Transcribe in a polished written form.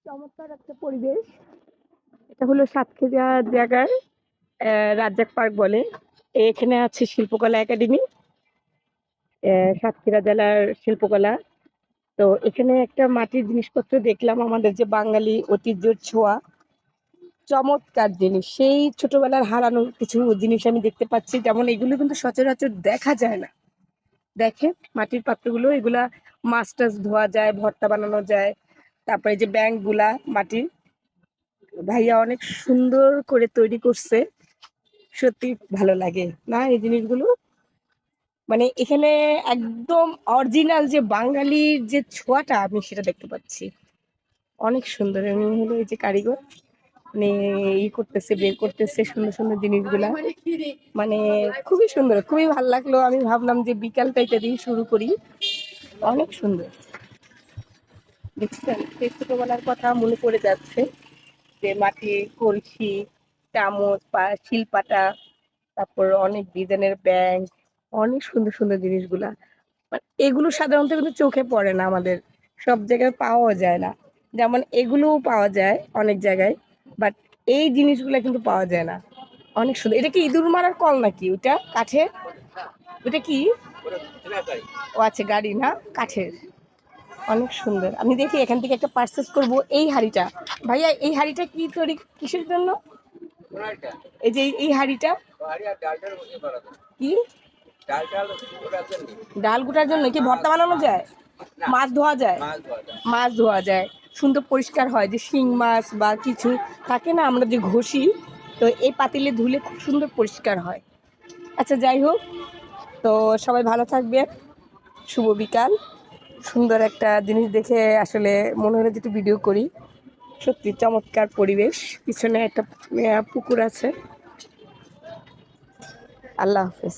চমৎকার একটা পরিবেশ। এটা হলো সাতক্ষীরা জায়গার রাজ্জাক পার্ক বলে। এখানে আছে শিল্পকলা একাডেমি, সাতক্ষীরা জেলার শিল্পকলা। তো এখানে একটা মাটির জিনিসপত্র দেখলাম, আমাদের যে বাঙালি ঐতিহ্যের ছোঁয়া, চমৎকার জিনিস। সেই ছোটবেলার হারানো কিছু জিনিস আমি দেখতে পাচ্ছি, যেমন এগুলো কিন্তু সচরাচর দেখা যায় না। দেখেন মাটির পাত্রগুলো, এগুলা মাছ টাছ ধোয়া যায়, ভর্তা বানানো যায়। তারপরে যে ব্যাংক গুলা মাটির, ভাইয়া অনেক সুন্দর করে তৈরি করছে। সত্যি ভালো লাগে না এই জিনিসগুলো। মানে এখানে একদম অরিজিনাল যে বাঙালির যে ছোঁয়াটা, আমি সেটা দেখতে পাচ্ছি। অনেক সুন্দর। আমি হলো এই যে কারিগর, মানে করতেছে, বের করতেছে সুন্দর সুন্দর জিনিসগুলা। মানে খুবই সুন্দর, খুবই ভালো লাগলো। আমি ভাবলাম যে বিকালটা এটা দিয়ে শুরু করি। অনেক সুন্দর দেখছেন, সেই ছোটবেলার কথা মনে পড়ে যাচ্ছে, যে মাটির কলসি, চামচ, শিলপাটা, তারপর অনেক ডিজাইনের ব্যাংক, অনেক সুন্দর সুন্দর জিনিসগুলা। এগুলো সাধারণত কিন্তু চোখে পড়ে না, আমাদের সব জায়গায় পাওয়া যায় না। যেমন এগুলোও পাওয়া যায় অনেক জায়গায়, বাট এই জিনিসগুলো কিন্তু পাওয়া যায় না। অনেক সুন্দর। এটা কি ইঁদুর মারার কল নাকি ওটা কাঠের? ওটা কি? ও আচ্ছা, গাড়ি না, কাঠের। অনেক সুন্দর। আমি দেখি এখান থেকে একটা পার্চেস করব এই হাঁড়িটা। ভাইয়া এই হাঁড়িটা কি তৈরি, কিসের জন্য? এই যে এই হাঁড়িটা কি? ডাল গুটার জন্য। কি ভর্তা বানানো যায়? মাছ ধোয়া যায়? মাছ ধোয়া যায়, সুন্দর পরিষ্কার হয়। যে শিং মাছ বা কিছু থাকে না, আমরা যে ঘষি, তো এই পাতিলে ধুলে খুব সুন্দর পরিষ্কার হয়। আচ্ছা, যাই হোক, তো সবাই ভালো থাকবে। শুভ বিকাল। সুন্দর একটা জিনিস দেখে আসলে মনে হলো যে একটু ভিডিও করি। সত্যি চমৎকার পরিবেশ। পিছনে একটা পুকুর আছে। আল্লাহ হাফেজ।